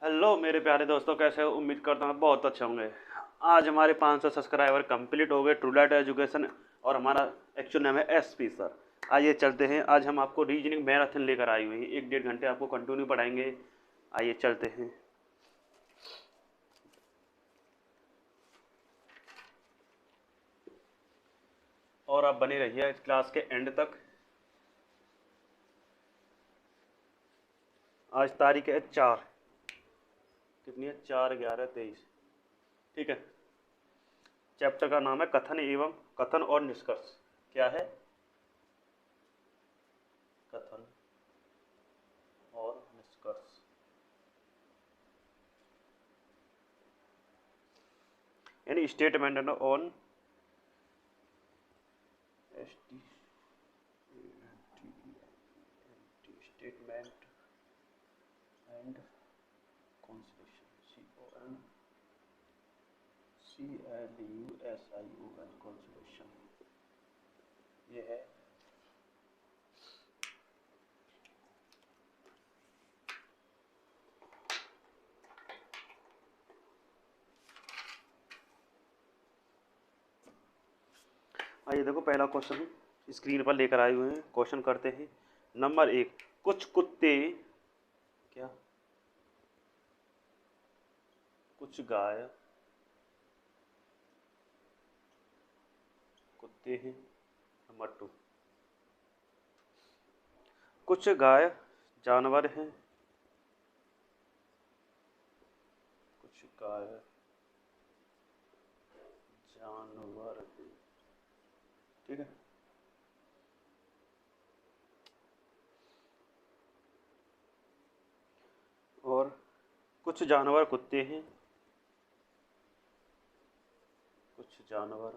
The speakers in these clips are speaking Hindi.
हेलो मेरे प्यारे दोस्तों, कैसे हो? उम्मीद करता हूँ बहुत अच्छे होंगे। आज हमारे 500 सब्सक्राइबर कंप्लीट हो गए ट्रूलाइट एजुकेशन। और हमारा एक्चुअल नाम है एसपी सर। आइए चलते हैं। आज हम आपको रीजनिंग मैराथन लेकर आई हुई हैं, 1 1.5 घंटे आपको कंटिन्यू पढ़ाएंगे। आइए चलते हैं। और आप बने रहिए इस क्लास के एंड तक। आज तारीख है 4, कितनी है? 4/11/23। ठीक है। चैप्टर का नाम है कथन और निष्कर्ष। क्या है? कथन और निष्कर्ष। यानी statement on statement and conclusion. CONCLUSION conclusion. ये है। आइए देखो, पहला क्वेश्चन स्क्रीन पर लेकर आए हुए हैं। क्वेश्चन करते हैं। नंबर 1, कुछ कुत्ते, क्या, कुछ गाय कुत्ते हैं। नंबर 2, कुछ गाय जानवर हैं। कुछ गाय जानवर हैं। ठीक है। और कुछ जानवर कुत्ते हैं। कुछ जानवर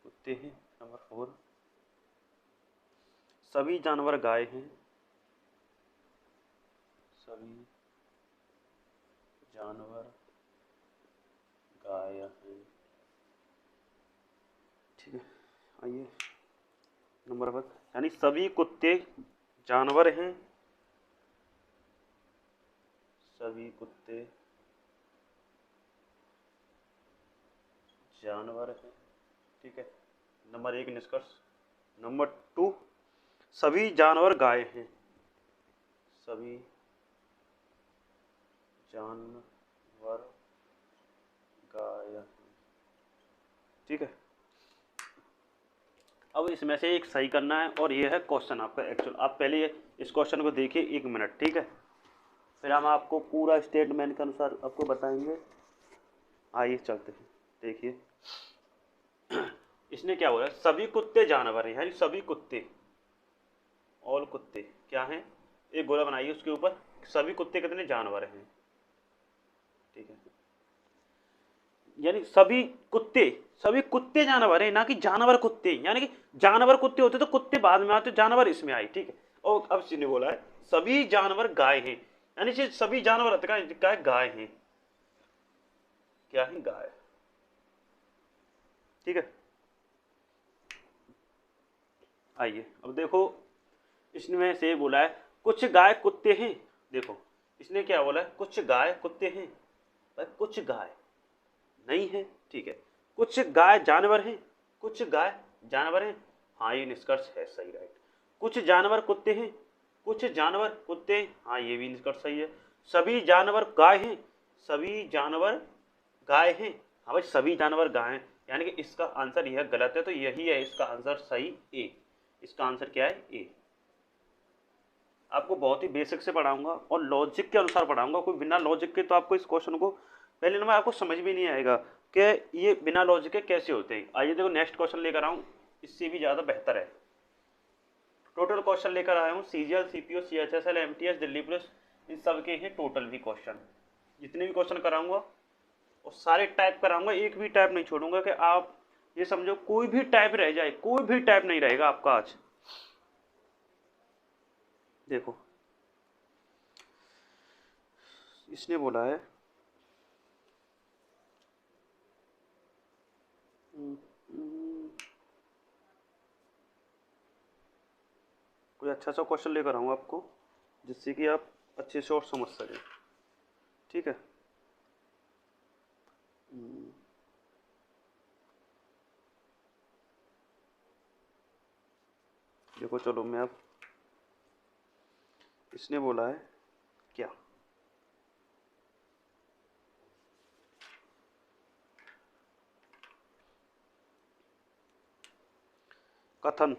कुत्ते हैं। नंबर 4, सभी जानवर गाय हैं। सभी जानवर गाय हैं। ठीक है। आइए नंबर 1, यानी सभी कुत्ते जानवर हैं। सभी कुत्ते जानवर हैं। ठीक है। नंबर 1 निष्कर्ष। नंबर 2, सभी जानवर गाय हैं। सभी जानवर गाय हैं। ठीक है। अब इसमें से एक सही करना है और ये है क्वेश्चन आपका एक्चुअल। आप पहले इस क्वेश्चन को देखिए 1 मिनट। ठीक है। फिर हम आपको पूरा स्टेटमेंट के अनुसार आपको बताएंगे। आइए चलते हैं। देखिए इसने क्या बोला, सभी कुत्ते जानवर हैं, यानी सभी कुत्ते, ऑल कुत्ते क्या हैं। एक गोला बनाइए, उसके ऊपर सभी कुत्ते कितने जानवर हैं। ठीक है। यानी सभी कुत्ते जानवर हैं, ना कि जानवर कुत्ते। यानी कि जानवर कुत्ते होते तो कुत्ते बाद में आते, जानवर इसमें आए। ठीक है। और अब इसने बोला है सभी जानवर गाय हैं, यानी सभी जानवर क्या है? गाय हैं। क्या है? गाय। ठीक है। आइए अब देखो, इसमें से बोला है कुछ गाय कुत्ते हैं। देखो इसने क्या बोला है, कुछ गाय कुत्ते हैं। भाई कुछ गाय नहीं है। ठीक है। कुछ गाय जानवर हैं। कुछ गाय जानवर हैं। हाँ ये निष्कर्ष है सही, राइट। कुछ जानवर कुत्ते हैं। कुछ जानवर कुत्ते हैं। हाँ ये भी निष्कर्ष सही है। सभी जानवर गाय हैं। सभी जानवर गाय हैं। हाँ भाई सभी जानवर गाय हैं, यानी कि इसका आंसर यह गलत है, तो यही है इसका आंसर सही, ए। इसका आंसर क्या है? ए। आपको बहुत ही बेसिक से पढ़ाऊंगा और लॉजिक के अनुसार पढ़ाऊंगा। कोई बिना लॉजिक के तो आपको इस क्वेश्चन को पहले नंबर आपको समझ भी नहीं आएगा कि ये बिना लॉजिक के कैसे होते हैं। आइए देखो नेक्स्ट क्वेश्चन लेकर आऊँ, इससे भी ज़्यादा बेहतर है। टोटल क्वेश्चन लेकर आया हूँ, CGL CPO CHSL MTS Delhi police, इन सब के हैं टोटल भी क्वेश्चन। जितने भी क्वेश्चन कराऊंगा और सारे टाइप कराऊंगा, एक भी टाइप नहीं छोड़ूंगा कि आप ये समझो कोई भी टाइप रह जाए, कोई भी टाइप नहीं रहेगा आपका आज। देखो इसने बोला है कोई अच्छा सा क्वेश्चन लेकर आऊँ आपको, जिससे कि आप अच्छे से और समझ सकें। ठीक है। देखो चलो मैं अब, इसने बोला है क्या, कथन।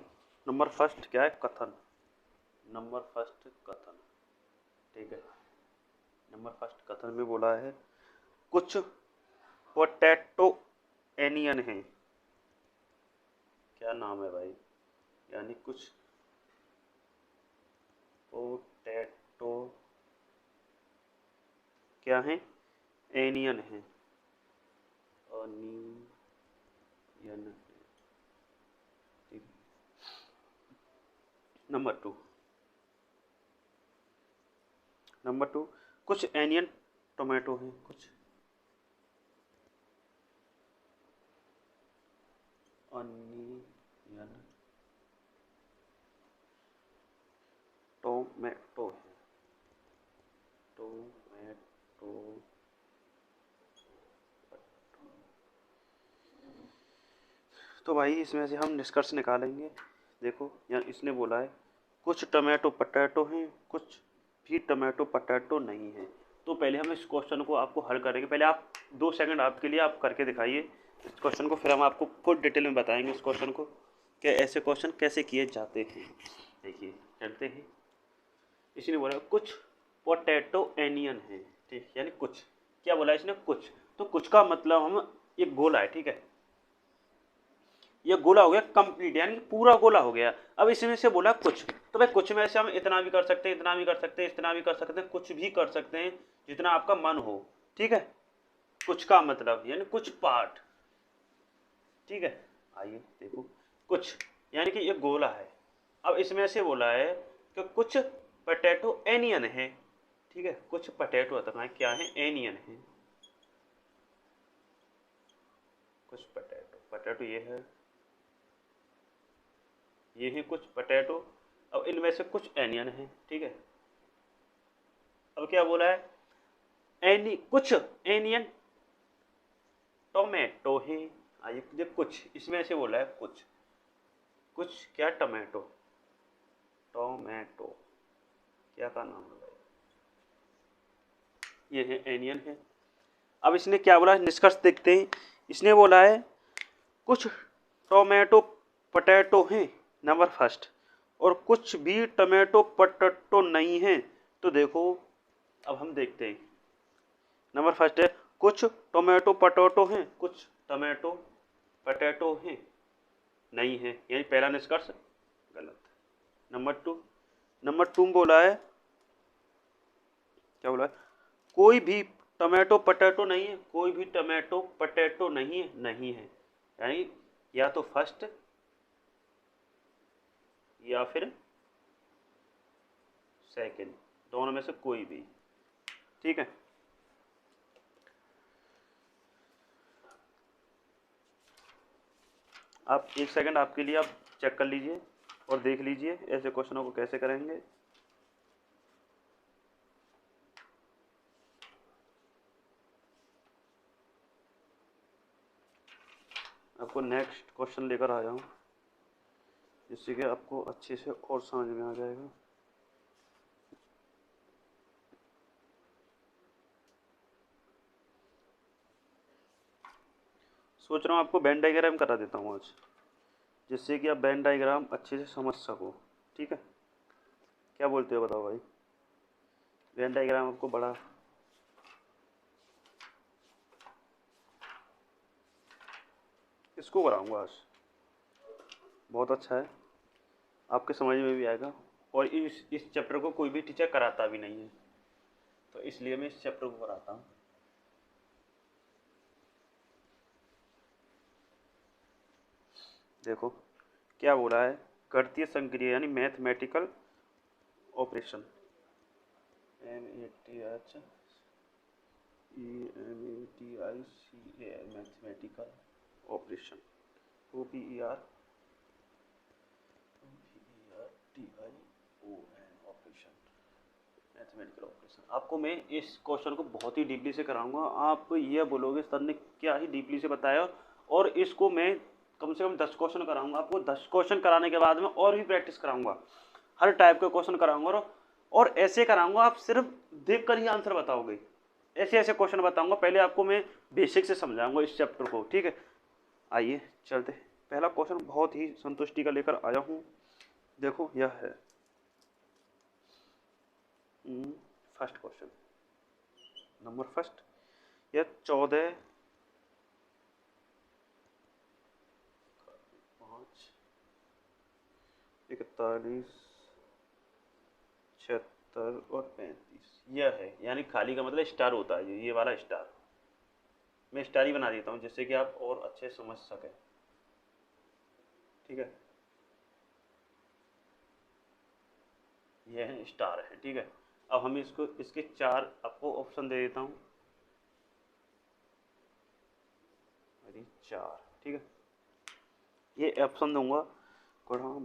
नंबर फर्स्ट क्या है, कथन। नंबर फर्स्ट कथन। ठीक है। नंबर फर्स्ट कथन में बोला है कुछ पोटैटो एनियन है। क्या नाम है भाई, यानी कुछ पोटैटो क्या है, एनियन है, अनियन है। ठीक। नंबर टू, नंबर टू, कुछ एनियन टोमेटो हैं, कुछ अनियन टोमेटो है, टोमेटो। तो भाई इसमें से हम निष्कर्ष निकालेंगे। देखो यहाँ इसने बोला है कुछ टमाटो पटैटो हैं, कुछ भी टमाटो पटैटो नहीं है। तो पहले हम इस क्वेश्चन को आपको हल करेंगे। पहले आप 2 सेकंड आपके लिए आप करके दिखाइए इस क्वेश्चन को, फिर हम आपको फुल डिटेल में बताएंगे इस क्वेश्चन को कि ऐसे क्वेश्चन कैसे किए जाते हैं। देखिए चलते हैं। इसने बोला कुछ पोटैटो एनियन है, ठीक, यानी कुछ, क्या बोला इसने, कुछ। तो कुछ का मतलब हम, एक गोला है, ठीक है, ये गोला हो गया कंप्लीट, यानी पूरा गोला हो गया। अब इसमें से बोला कुछ, तो भाई कुछ में से हम इतना भी कर सकते हैं, इतना भी कर सकते हैं, इतना भी कर सकते हैं, कुछ भी कर सकते हैं, जितना आपका मन हो। ठीक है। कुछ का मतलब यानी कुछ पार्ट। ठीक है। आइए देखो, कुछ यानी कि ये गोला है। अब इसमें से बोला है कि कुछ पटेटो एनियन है। ठीक है, कुछ पटेटो बताना क्या है, एनियन है। कुछ पटेटो, पटेटो ये है कुछ पटेटो। अब इनमें से कुछ एनियन है। ठीक है। अब क्या बोला है, कुछ एनियन टोमेटो है। आइए कुछ इसमें से बोला है कुछ, कुछ क्या, टोमेटो, टोमेटो क्या का नाम है भाई, ये है एनियन है। अब इसने क्या बोला है, निष्कर्ष देखते हैं। इसने बोला है कुछ टोमेटो पटेटो हैं, नंबर फर्स्ट, और कुछ भी टोमेटो पटेटो नहीं है। तो देखो अब हम देखते हैं। नंबर फर्स्ट है कुछ टोमेटो पटेटो हैं, कुछ टोमेटो पटेटो हैं, नहीं है, यानी पहला निष्कर्ष गलत। नंबर टू में बोला है, क्या बोला है, कोई भी टोमेटो पटेटो नहीं है, कोई भी टोमेटो पटेटो नहीं है, नहीं है, यानी या तो फर्स्ट या फिर सेकंड, दोनों में से कोई भी। ठीक है। आप 1 सेकंड आपके लिए आप चेक कर लीजिए और देख लीजिए ऐसे क्वेश्चनों को कैसे करेंगे। आपको नेक्स्ट क्वेश्चन लेकर आया हूँ, जिससे कि आपको अच्छे से और समझ में आ जाएगा। सोच रहा हूँ आपको वेन डायग्राम करा देता हूँ आज, जिससे कि आप वेन डायग्राम अच्छे से समझ सको। ठीक है, क्या बोलते हो बताओ भाई, वेन डायग्राम आपको बड़ा, इसको कराऊंगा आज, बहुत अच्छा है, आपके समझ में भी आएगा। और इस चैप्टर को कोई भी टीचर कराता भी नहीं है, तो इसलिए मैं इस चैप्टर को कराता हूँ। देखो क्या बोला है, गणितीय संक्रिया यानी mathematical operation, MEATHEMATICA, mathematical operation, OPERTICAL operation, mathematical operation. आपको मैं इस क्वेश्चन को बहुत ही डीपली से कराऊंगा। आप ये बोलोगे सर ने क्या ही डीपली से बताया, और इसको मैं कम से कम 10 क्वेश्चन कराऊंगा। आपको 10 क्वेश्चन कराने के बाद में और भी प्रैक्टिस कराऊंगा, हर टाइप के क्वेश्चन कराऊंगा, और ऐसे कराऊंगा आप सिर्फ देख कर ही आंसर बताओगे। ऐसे ऐसे क्वेश्चन बताऊंगा, पहले आपको मैं बेसिक से समझाऊंगा इस चैप्टर को, ठीक है। आइए चलते, पहला क्वेश्चन बहुत ही संतुष्टि का लेकर आया हूँ। देखो यह है फर्स्ट क्वेश्चन, नंबर फर्स्ट। यह 14 5 41 76 और 35 यह है, यानी खाली का मतलब स्टार होता है, ये वाला स्टार। मैं स्टार ही बना देता हूँ जिससे कि आप और अच्छे समझ सकें, ठीक है। यह है स्टार है, ठीक है। अब हम इसको इसके 4 आपको ऑप्शन दे देता हूँ, 4, ठीक है। ये ऑप्शन दूंगा, गुणा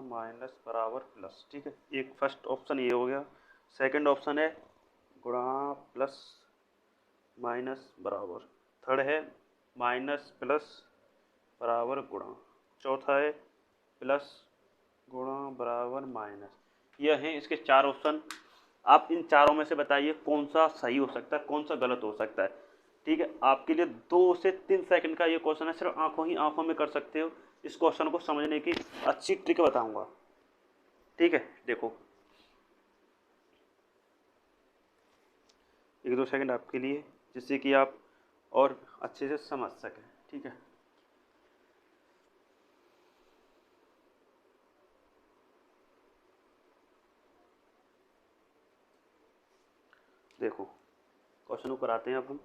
माइनस बराबर प्लस, ठीक है। एक फर्स्ट ऑप्शन ये हो गया। सेकंड ऑप्शन है गुणा प्लस माइनस बराबर। थर्ड है माइनस प्लस बराबर गुणा। चौथा है प्लस गुणा बराबर माइनस। यह है इसके 4 ऑप्शन। आप इन चारों में से बताइए कौन सा सही हो सकता है, कौन सा गलत हो सकता है, ठीक है। आपके लिए 2 से 3 सेकंड का ये क्वेश्चन है, सिर्फ आंखों ही आंखों में कर सकते हो। इस क्वेश्चन को समझने की अच्छी ट्रिक बताऊंगा, ठीक है। देखो 1-2 सेकंड आपके लिए, जिससे कि आप और अच्छे से समझ सकें, ठीक है। देखो क्वेश्चन को कराते हैं अब हम,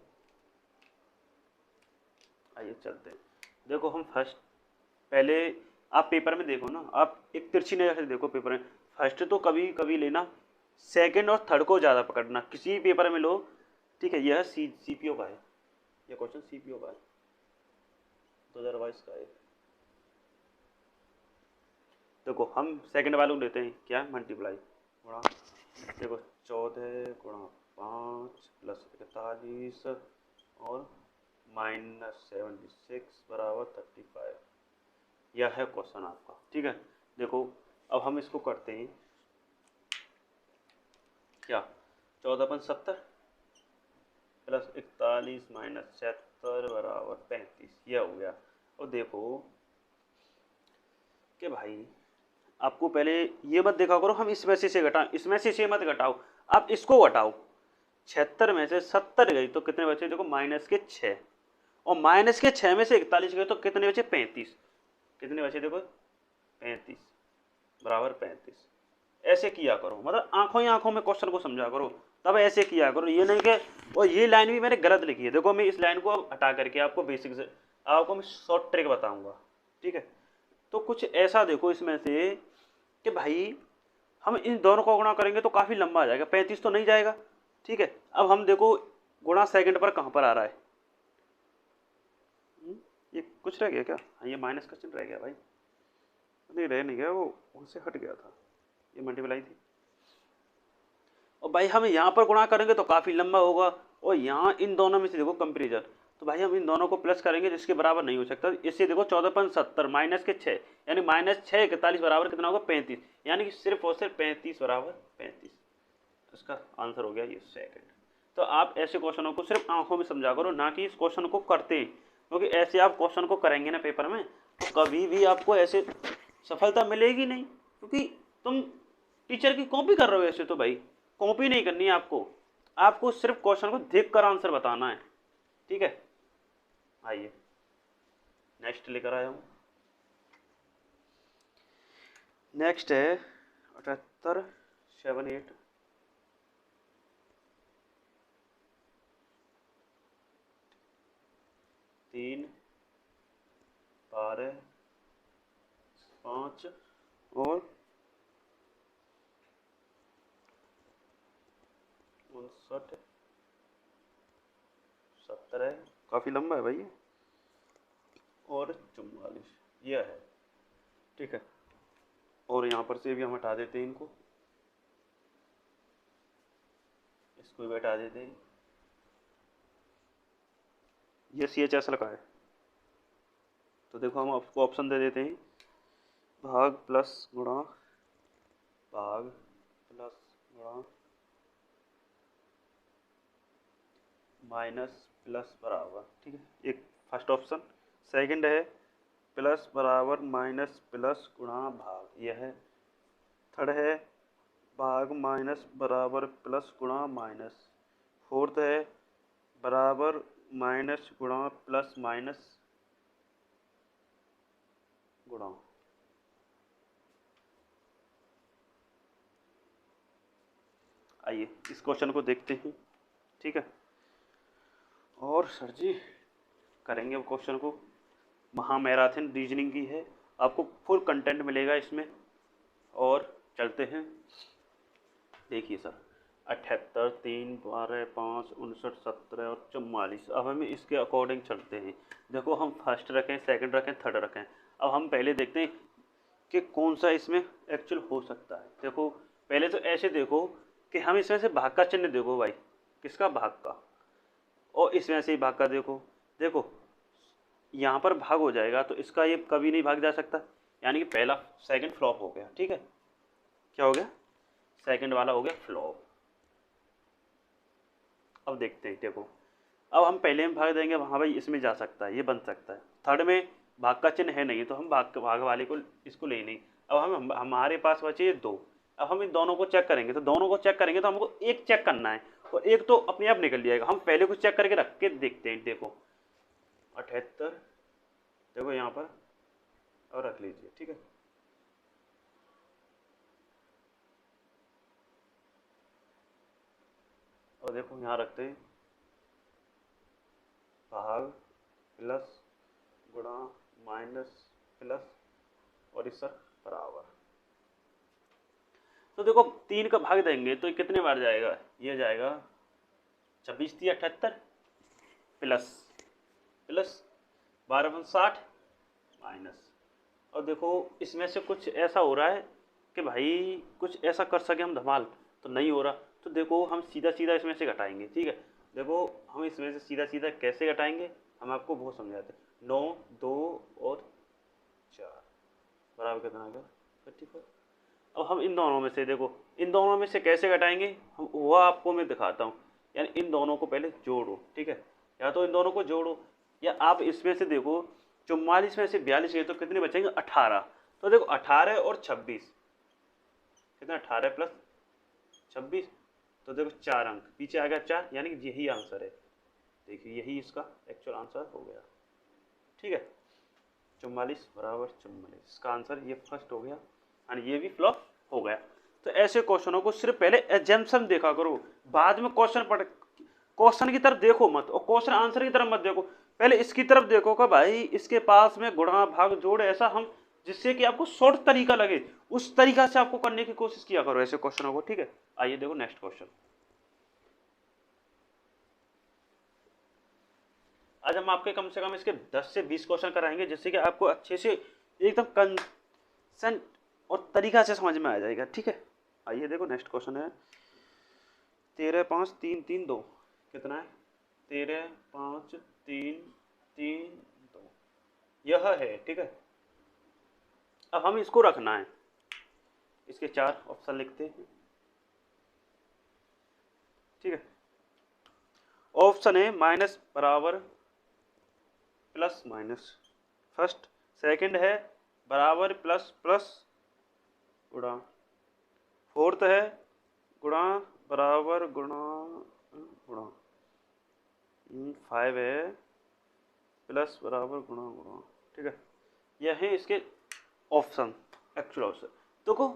आइए चलते हैं। देखो हम फर्स्ट, पहले आप पेपर में देखो ना, आप एक तिरछी नज़र से देखो पेपर में। फर्स्ट तो कभी कभी लेना, सेकंड और थर्ड को ज़्यादा पकड़ना, किसी पेपर में लो, ठीक है। यह सीपीओ का है, यह क्वेश्चन सीपीओ का है, 2022 का है। देखो हम सेकंड वाले को लेते हैं, क्या है मल्टीप्लाई गुणा। देखो 14 गुणा 5 प्लस 41 और माइनस 76 बराबर 35। यह है क्वेश्चन आपका, ठीक है। देखो अब हम इसको करते हैं, क्या 14×70 प्लस 41 माइनस 76 बराबर 35, यह हो गया। और देखो कि भाई आपको पहले ये मत देखा करो हम इसमें से घटाओ, इसमें से मत घटाओ, आप इसको घटाओ। 76 में से 70 गई तो कितने बचे, देखो -6, और -6 में से 41 गए तो कितने बचे, 35। कितने बचे देखो 35 बराबर 35। ऐसे किया करो, मतलब आंखों ही आंखों में क्वेश्चन को समझा करो, तब ऐसे किया करो। ये नहीं कि, और ये लाइन भी मैंने गलत लिखी है, देखो मैं इस लाइन को अब हटा करके आपको बेसिक से आपको मैं शॉर्ट ट्रिक बताऊंगा, ठीक है। तो कुछ ऐसा देखो इसमें से कि भाई हम इन दोनों को गुणा करेंगे तो काफ़ी लंबा आ जाएगा, 35 तो नहीं जाएगा, ठीक है। अब हम देखो गुणा सेकंड पर कहाँ पर आ रहा है, ये कुछ रह गया क्या, हाँ ये माइनस का चिन्ह रह गया भाई, नहीं रह नहीं गया, वो उनसे हट गया था, ये मल्टीप्लाई थी। और भाई हम यहाँ पर गुणा करेंगे तो काफ़ी लंबा होगा, और यहाँ इन दोनों में से देखो कंपेरिजन, तो भाई हम इन दोनों को प्लस करेंगे जिसके बराबर नहीं हो सकता। इससे देखो 14×70 -6, यानी -6 41 बराबर कितना होगा, 35, यानी कि सिर्फ और सिर्फ 35 बराबर 35। इसका आंसर हो गया ये सेकंड। तो आप ऐसे क्वेश्चनों को सिर्फ आंखों में समझा करो, ना कि इस क्वेश्चन को करते, क्योंकि ऐसे आप क्वेश्चन को करेंगे ना पेपर में तो कभी भी आपको ऐसे सफलता मिलेगी नहीं, क्योंकि तुम टीचर की कॉपी कर रहे हो। ऐसे तो भाई कॉपी नहीं करनी है आपको, आपको सिर्फ क्वेश्चन को देख कर आंसर बताना है, ठीक है। आइए नेक्स्ट लेकर आया हूँ। नेक्स्ट है 78 78 3 12 5 और 59 17, काफ़ी लंबा है भाई ये, और 44, यह है, ठीक है। और यहाँ पर से भी हम हटा देते हैं इनको, इसको भी हटा देते हैं। ये सी एच ऐसा लगा है, तो देखो हम आपको ऑप्शन दे देते हैं, भाग प्लस गुणा, भाग प्लस गुणा, माइनस प्लस बराबर, ठीक है। एक फर्स्ट ऑप्शन। सेकंड है प्लस बराबर माइनस प्लस गुणा भाग, यह है। थर्ड है भाग माइनस बराबर प्लस गुणा माइनस। फोर्थ है बराबर माइनस गुणा प्लस माइनस गुणा। आइए इस क्वेश्चन को देखते हैं, ठीक है। और सर जी करेंगे क्वेश्चन को, महामैराथन रीजनिंग की है, आपको फुल कंटेंट मिलेगा इसमें। और चलते हैं, देखिए सर 78, 3, 12, 5, 59, 17 और 44। अब हमें इसके अकॉर्डिंग चलते हैं। देखो हम फर्स्ट रखें, सेकंड रखें, थर्ड रखें। अब हम पहले देखते हैं कि कौन सा इसमें एक्चुअल हो सकता है। देखो पहले तो ऐसे देखो कि हम इसमें से भाग का चिन्ह देखो भाई, किसका, भाग का, और इसमें से ही भाग का देखो। देखो यहाँ पर भाग हो जाएगा तो इसका ये कभी नहीं भाग जा सकता, यानी कि पहला सेकंड फ्लॉप हो गया, ठीक है। क्या हो गया, सेकंड वाला हो गया फ्लॉप। अब देखते हैं, देखो अब हम पहले में भाग देंगे, हाँ भाई इसमें जा सकता है, ये बन सकता है। थर्ड में भाग का चिन्ह है नहीं, तो हम भाग वाले को इसको ले नहीं। अब हमारे पास बचे ये दो। अब हम इन दोनों को चेक करेंगे, तो दोनों को चेक करेंगे तो हमको एक चेक करना है, और एक तो अपने आप निकल जाएगा। हम पहले कुछ चेक करके रख के देखते हैं। देखो 78, देखो यहाँ पर, और रख लीजिए, ठीक है। और देखो यहाँ रखते हैं, भाग प्लस गुणा माइनस प्लस और इस बराबर। तो देखो 3 का भाग देंगे तो कितने बार जाएगा, ये जाएगा 26 थी 78 प्लस प्लस 12 60 माइनस। और देखो इसमें से कुछ ऐसा हो रहा है कि भाई कुछ ऐसा कर सके हम धमाल, तो नहीं हो रहा। तो देखो हम सीधा सीधा इसमें से घटाएंगे, ठीक है। देखो हम इसमें से सीधा सीधा कैसे घटाएंगे, हम आपको वो समझाते हैं। 9, 2 और 4 बराबर कितना आ गया, 54। अब हम इन दोनों में से, देखो इन दोनों में से कैसे घटाएंगे हम, वह आपको मैं दिखाता हूँ। यानी इन दोनों को पहले जोड़ो, ठीक है, या तो इन दोनों को जोड़ो, या आप इसमें से देखो 44 में से 42 गए तो कितने बचेंगे, 18। तो देखो 18 और 26 कितना, 18 प्लस 26, तो देखो 4 अंक पीछे आ गया 4, यानी कि यही आंसर है। देखिए यही इसका एक्चुअल आंसर हो गया, ठीक है। 44 बराबर 44, इसका आंसर ये फर्स्ट हो गया, यानी ये भी फ्लॉप हो गया। तो ऐसे क्वेश्चनों को सिर्फ पहले एजम्पशन देखा करो, बाद में क्वेश्चन की तरफ देखो मत, और क्वेश्चन आंसर की तरफ मत देखो। पहले इसकी तरफ देखो कि भाई इसके पास में गुणा भाग जोड़, ऐसा हम जिससे कि आपको शॉर्ट तरीका लगे, उस तरीका से आपको करने की कोशिश किया करो ऐसे क्वेश्चनों को, ठीक है। आइए देखो नेक्स्ट क्वेश्चन। आज हम आपके कम से कम इसके 10 से 20 क्वेश्चन कराएंगे, जिससे कि आपको अच्छे से एकदम कंसेंट और तरीका से समझ में आ जाएगा, ठीक है। आइए देखो नेक्स्ट क्वेश्चन है 13, 5, 3, 3, 2 कितना है, 13, 5, 3, 3, 2 यह है, ठीक है। अब हम इसको रखना है, इसके 4 ऑप्शन लिखते हैं, ठीक है। ऑप्शन है माइनस बराबर प्लस माइनस फर्स्ट, सेकंड है बराबर प्लस प्लस गुणा, फोर्थ है गुणा बराबर गुणा गुणा, 5 है प्लस बराबर गुणा गुणा, ठीक है। यह है इसके ऑप्शन, एक्चुअल ऑप्शन। देखो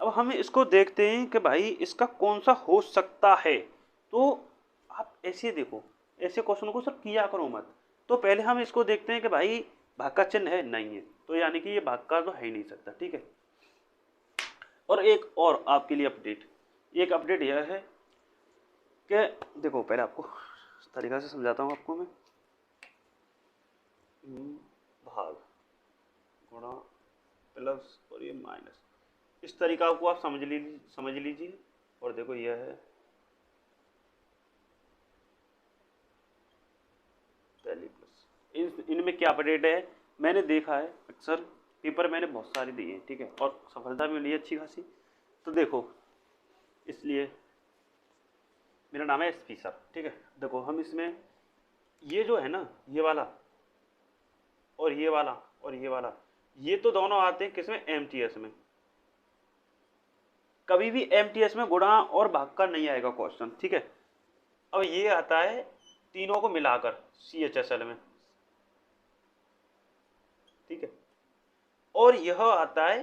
अब हम इसको देखते हैं कि भाई इसका कौन सा हो सकता है। तो आप ऐसे देखो, ऐसे क्वेश्चन को सर किया करो मत। तो पहले हम इसको देखते हैं कि भाई भाग का चिन्ह है, नहीं है, तो यानी कि ये भाग का तो है ही नहीं सकता, ठीक है। और एक और आपके लिए अपडेट, एक अपडेट यह है कि देखो पहले आपको तरीका से समझाता हूँ आपको मैं। भाग गुणा प्लस और ये माइनस, इस तरीका को आप समझ लीजिए। और देखो यह है दिल्ली पुलिस। इनमें क्या अपडेट है, मैंने देखा है अक्सर पेपर मैंने बहुत सारे दिए हैं, ठीक है, और सफलता भी मिली है अच्छी खासी। तो देखो इसलिए मेरा नाम है एसपी सर, ठीक है। देखो हम इसमें ये जो है ना, ये वाला और ये वाला और ये वाला, ये तो दोनों आते हैं किसमें, एमटीएस में। कभी भी एमटीएस में गुणा और भाग का नहीं आएगा क्वेश्चन, ठीक है। अब ये आता है तीनों को मिलाकर सीएचएसएल में, ठीक है, और यह आता है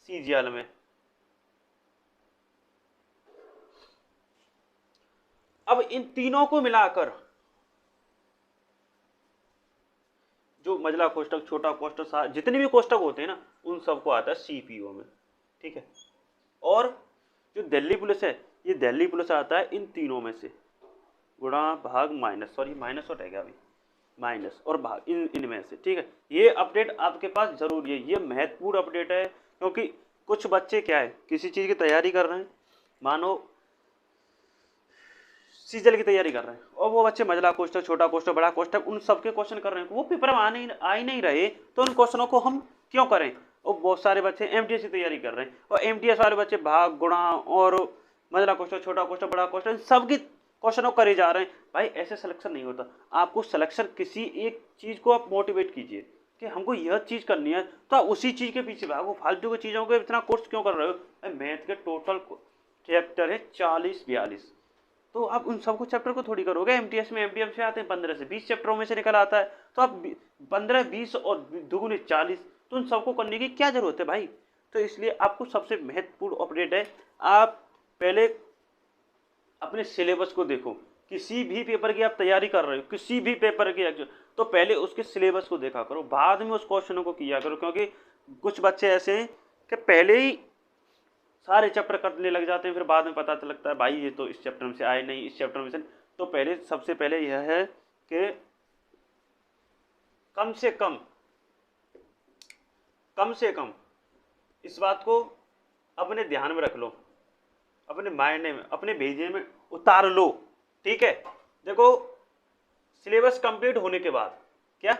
सीजीएल में। अब इन तीनों को मिलाकर जो मझला कोष्टक, छोटा कोष्टक, जितने भी कोष्टक होते हैं ना, उन सबको आता है सीपीओ में, ठीक है। और जो दिल्ली पुलिस है, ये दिल्ली पुलिस आता है इन तीनों में से, गुणा भाग माइनस, सॉरी माइनस हो गया अभी, माइनस और भाग इनमें से, ठीक है। ये अपडेट आपके पास जरूरी है, ये महत्वपूर्ण अपडेट है, क्योंकि कुछ बच्चे क्या है, किसी चीज़ की तैयारी कर रहे हैं, मानो सीजल की तैयारी कर रहे हैं, और वो बच्चे मझला कोष्टक, छोटा कोष्टक, बड़ा कोष्टक, उन सबके क्वेश्चन कर रहे हैं, वो पेपर में आ ही नहीं रहे, तो उन क्वेश्चनों को हम क्यों करें। और बहुत सारे बच्चे एमटीएस की तैयारी कर रहे हैं, और एमटीएस वाले बच्चे भाग, गुणा और मझला कोष्टक, छोटा कोष्टक, बड़ा कोष्टक, सबकी क्वेश्चनों करे जा रहे हैं। भाई ऐसे सिलेक्शन नहीं होता, आपको सिलेक्शन किसी एक चीज़ को आप मोटिवेट कीजिए कि हमको यह चीज़ करनी है, तो आप उसी चीज़ के पीछे भागो, फालतू की चीज़ों के इतना कोर्स क्यों कर रहे हो। मैथ के टोटल चैप्टर है 40-42, तो आप उन सबको चैप्टर को थोड़ी करोगे। एमटीएस में एमडीएम से आते हैं 15 से 20 चैप्टरों में से निकल आता है, तो आप 15-20 और दुगुने 40, तो उन सबको करने की क्या जरूरत है भाई। तो इसलिए आपको सबसे महत्वपूर्ण अपडेट है, आप पहले अपने सिलेबस को देखो। किसी भी पेपर की आप तैयारी कर रहे हो, किसी भी पेपर की, तो पहले उसके सिलेबस को देखा करो, बाद में उस क्वेश्चनों को किया करो। क्योंकि कुछ बच्चे ऐसे हैं कि पहले ही सारे चैप्टर करने लग जाते हैं, फिर बाद में पता लगता है भाई ये तो इस चैप्टर में से आए नहीं, इस चैप्टर में से। तो पहले सबसे पहले यह है कि कम से कम इस बात को अपने ध्यान में रख लो, अपने माइंड में, अपने भेजे में उतार लो, ठीक है। देखो सिलेबस कंप्लीट होने के बाद, क्या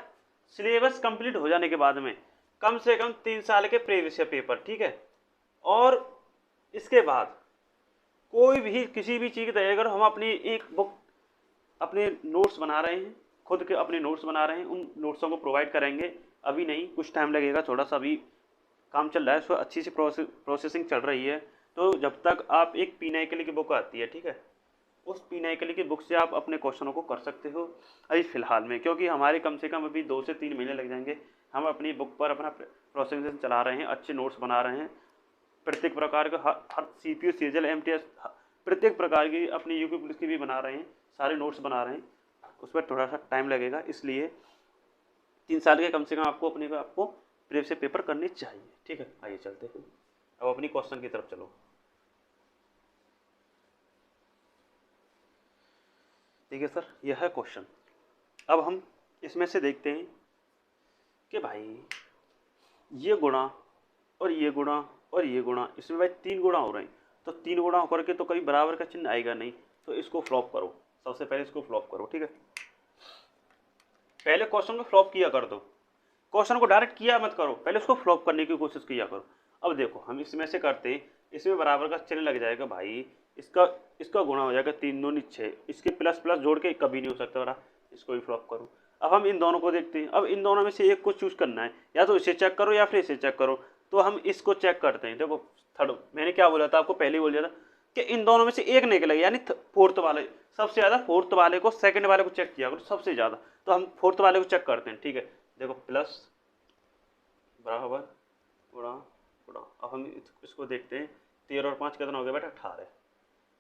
सिलेबस कंप्लीट हो जाने के बाद में कम से कम 3 साल के प्रीवियस पेपर, ठीक है, और इसके बाद कोई भी किसी भी चीज़ की तैयारी करो। हम अपनी एक बुक, अपने नोट्स बना रहे हैं, खुद के अपने नोट्स बना रहे हैं, उन नोट्सों को प्रोवाइड करेंगे। अभी नहीं, कुछ टाइम लगेगा, थोड़ा सा अभी काम चल रहा है, उसको अच्छी सी प्रोसेसिंग चल रही है। तो जब तक आप एक पीनाइकली की बुक आती है, ठीक है, उस पीनाइकली की बुक से आप अपने क्वेश्चनों को कर सकते हो अभी फ़िलहाल में, क्योंकि हमारे कम से कम अभी 2 से 3 महीने लग जाएंगे। हम अपनी बुक पर अपना प्रोसेसिंग चला रहे हैं, अच्छे नोट्स बना रहे हैं, प्रत्येक प्रकार का हर सीपीयू, सीजीएल, एमटीएस, प्रत्येक प्रकार की अपनी यूपी पुलिस की भी बना रहे हैं, सारे नोट्स बना रहे हैं। उस पर थोड़ा सा टाइम लगेगा, इसलिए 3 साल के कम से कम आपको अपने आपको प्रीवियस से पेपर करने चाहिए, ठीक है। आइए चलते हैं अब अपनी क्वेश्चन की तरफ चलो। ठीक है सर, यह है क्वेश्चन। अब हम इसमें से देखते हैं कि भाई ये गुणा और ये गुणा और ये गुणा, इसमें भाई 3 गुणा हो रहे हैं, तो 3 गुणा होकर के तो कभी बराबर का चिन्ह आएगा नहीं, तो इसको फ्लॉप करो। सबसे पहले इसको फ्लॉप करो, ठीक है। पहले क्वेश्चन को फ्लॉप किया कर दो, क्वेश्चन को डायरेक्ट किया मत करो, पहले उसको फ्लॉप करने की कोशिश किया करो। अब देखो हम इसमें से करते हैं, इसमें बराबर का चिन्ह लग जाएगा भाई, इसका गुणा हो जाएगा 3 दूनी 6, इसके प्लस प्लस जोड़ के कभी नहीं हो सकता बड़ा, इसको भी फ्लॉप करो। अब हम इन दोनों को देखते हैं, अब इन दोनों में से एक को चूज करना है, या तो इसे चेक करो या फिर इसे चेक करो। तो हम इसको चेक करते हैं। देखो थर्ड, मैंने क्या बोला था आपको, पहले ही बोल दिया था कि इन दोनों में से एक निकलेगा, यानी फोर्थ वाले, सबसे ज़्यादा फोर्थ वाले को, सेकंड वाले को चेक किया करो सबसे ज़्यादा। तो हम फोर्थ वाले को चेक करते हैं, ठीक है। देखो प्लस बराबर गुणा गुणा, अब हम इसको देखते हैं, 13 और 5 कितना हो गया बेटा, 18,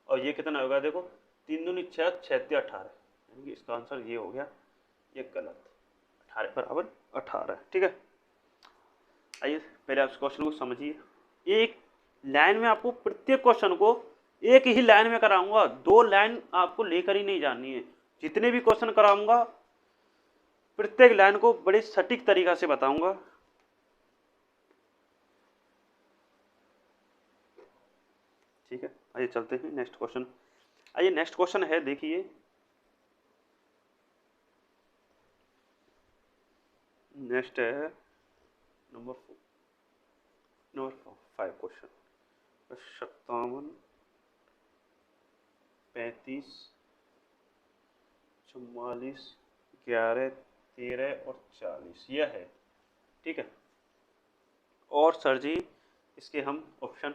और ये कितना होगा, देखो 3 दूनी 6, 6 3 18, यानी कि इसका आंसर ये हो गया, ये गलत, 18 बराबर 18, ठीक है। आइए पहले आप इस क्वेश्चन को समझिए। एक लाइन में आपको प्रत्येक क्वेश्चन को एक ही लाइन में कराऊंगा, 2 लाइन आपको लेकर ही नहीं जानी है। जितने भी क्वेश्चन कराऊंगा प्रत्येक लाइन को बड़े सटीक तरीका से बताऊंगा। ठीक है, आइए चलते हैं नेक्स्ट क्वेश्चन। आइए नेक्स्ट क्वेश्चन है, देखिए नेक्स्ट है नंबर 5 क्वेश्चन। 57, 35, 44, 11, 13 और 40 यह है, ठीक है। और सर जी इसके हम ऑप्शन,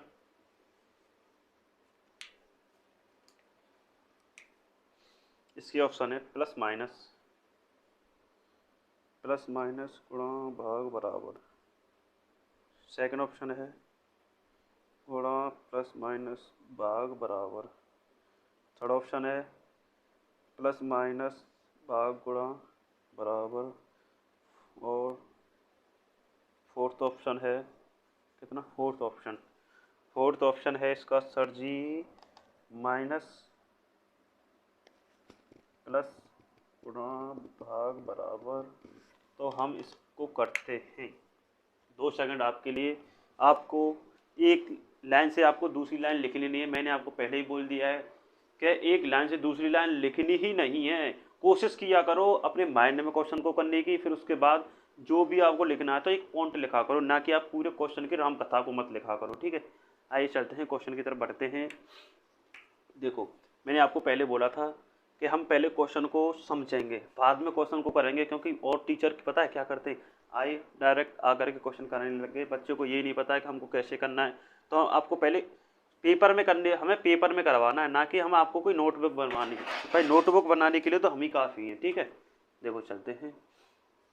इसके ऑप्शन है प्लस माइनस गुणा भाग बराबर। सेकंड ऑप्शन है गुणा प्लस माइनस भाग बराबर। थर्ड ऑप्शन है प्लस माइनस भाग गुणा बराबर। और फोर्थ ऑप्शन है कितना, फोर्थ ऑप्शन है इसका सर जी माइनस प्लस गुणा भाग बराबर। तो हम इसको करते हैं, 2 सेकंड आपके लिए। आपको एक लाइन से आपको दूसरी लाइन लिख लेनी है। मैंने आपको पहले ही बोल दिया है कि एक लाइन से दूसरी लाइन लिखनी ही नहीं है। कोशिश किया करो अपने माइंड में क्वेश्चन को करने की, फिर उसके बाद जो भी आपको लिखना है तो एक पॉइंट लिखा करो, ना कि आप पूरे क्वेश्चन की राम कथा को मत लिखा करो, ठीक है। आइए चलते हैं क्वेश्चन की तरफ बढ़ते हैं। देखो मैंने आपको पहले बोला था कि हम पहले क्वेश्चन को समझेंगे, बाद में क्वेश्चन को करेंगे, क्योंकि और टीचर पता है क्या करते हैं, आए डायरेक्ट आकर के क्वेश्चन कराने लगे। बच्चों को ये नहीं पता है कि हमको कैसे करना है। तो आपको पहले पेपर में करने, हमें पेपर में करवाना है, ना कि हम आपको कोई नोटबुक बनवानी। भाई नोटबुक बनाने के लिए तो हम ही काफ़ी हैं, ठीक है। देखो चलते हैं,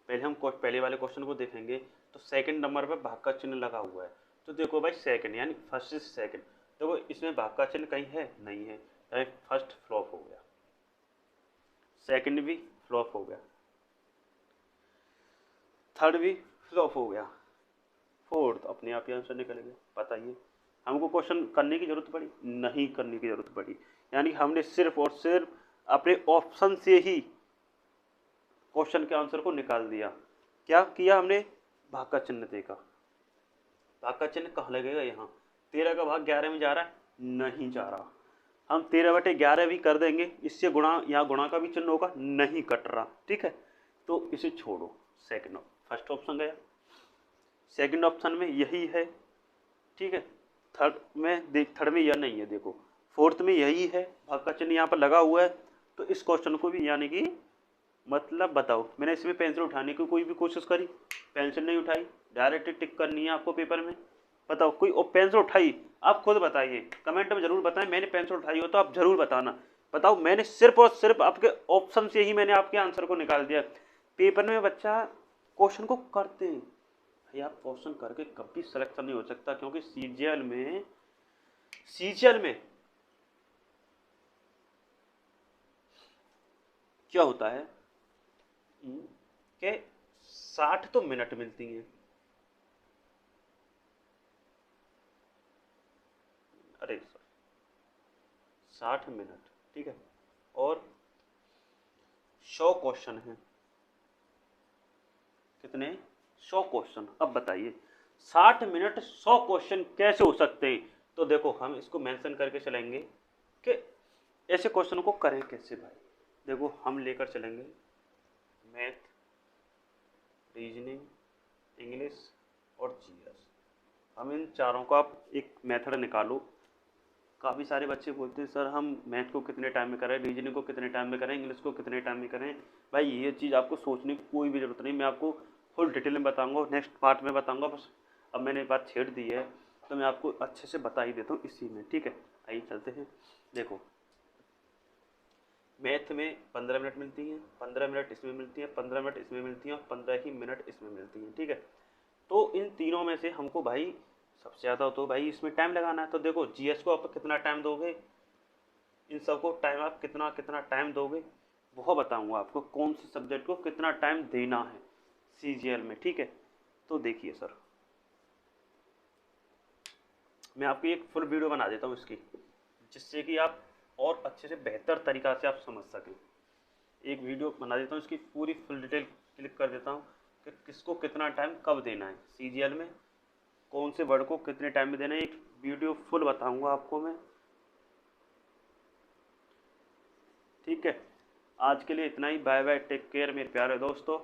पहले हम पहले वाले क्वेश्चन को देखेंगे। तो सेकंड नंबर पर भाग का चिन्ह लगा हुआ है। तो देखो भाई सेकंड यानी फर्स्ट से सेकंड, देखो इसमें भाग का चिन्ह कहीं है नहीं है, यानी फर्स्ट फ्लॉप हो गया, सेकंड भी फ्लॉप हो गया, थर्ड भी फ्लॉप हो गया, फोर्थ अपने आप ही आंसर निकल गया। बताइए हमको क्वेश्चन करने की जरूरत पड़ी? नहीं करने की जरूरत पड़ी। यानी हमने सिर्फ और सिर्फ अपने ऑप्शन से ही क्वेश्चन के आंसर को निकाल दिया। क्या किया हमने? भाग का चिन्ह देखा, भाग का चिन्ह कहाँ लगेगा? यहाँ। 13 का भाग 11 में जा रहा है? नहीं जा रहा। हम 13/11 भी कर देंगे, इससे गुणा, यहाँ गुणा का भी चिन्ह होगा, नहीं कट रहा, ठीक है। तो इसे छोड़ो, सेकंड फर्स्ट ऑप्शन गया, सेकंड ऑप्शन में यही है, ठीक है। थर्ड में यह नहीं है, देखो फोर्थ में यही है, भाग का चिन्ह यहाँ पर लगा हुआ है। तो इस क्वेश्चन को भी, यानी कि मतलब बताओ, मैंने इसमें पेंसिल उठाने की कोई भी कोशिश करी? पेंसिल नहीं उठाई, डायरेक्ट टिक करनी है आपको पेपर में। बताओ कोई पेंसिल उठाई? आप खुद बताइए, कमेंट में जरूर बताएं, मैंने पेंसिल उठाई हो तो आप जरूर बताना। बताओ, मैंने सिर्फ और सिर्फ आपके ऑप्शन से ही मैंने आपके आंसर को निकाल दिया। पेपर में बच्चा क्वेश्चन को करते हैं, भाई आप क्वेश्चन करके कभी सिलेक्शन नहीं हो सकता, क्योंकि सीजीएल में क्या होता है कि 60 तो मिनट मिलती हैं। अरे 60 मिनट, ठीक है। और 100 क्वेश्चन हैं। कितने? 100 क्वेश्चन। अब बताइए 60 मिनट 100 क्वेश्चन कैसे हो सकते हैं? तो देखो हम इसको मेंशन करके चलेंगे कि ऐसे क्वेश्चन को करें कैसे भाई। देखो हम लेकर चलेंगे मैथ, रीजनिंग, इंग्लिश और जीएस। हम इन चारों का एक मेथड निकालो। काफ़ी सारे बच्चे बोलते हैं सर हम मैथ को कितने टाइम में करें, रीजनिंग को कितने टाइम में करें, इंग्लिश को कितने टाइम में करें। भाई ये चीज़ आपको सोचने की कोई भी ज़रूरत नहीं, मैं आपको फुल डिटेल में बताऊंगा, नेक्स्ट पार्ट में बताऊंगा। बस अब मैंने बात छेड़ दी है तो मैं आपको अच्छे से बता ही देता हूँ इसी में, ठीक है। आइए चलते हैं। देखो मैथ में 15 मिनट मिलती हैं, 15 मिनट इसमें मिलती हैं, 15 मिनट इसमें मिलती हैं और 15 ही मिनट इसमें मिलती हैं, ठीक है। तो इन तीनों में से हमको भाई सबसे ज़्यादा तो भाई इसमें टाइम लगाना है। तो देखो जीएस को आप कितना टाइम दोगे, इन सबको टाइम आप कितना कितना टाइम दोगे वो बताऊंगा आपको, कौन से सब्जेक्ट को कितना टाइम देना है सीजीएल में, ठीक है। तो देखिए सर मैं आपकी एक फुल वीडियो बना देता हूँ इसकी, जिससे कि आप और अच्छे से बेहतर तरीक़ा से आप समझ सकें। एक वीडियो बना देता हूँ इसकी पूरी फुल डिटेल क्लिक कर देता हूँ कि किसको कितना टाइम कब देना है सीजीएल में, कौन से वर्ड को कितने टाइम में देना है। एक वीडियो फुल बताऊँगा आपको मैं, ठीक है, आज के लिए इतना ही। बाय बाय, टेक केयर मेरे प्यारे दोस्तों।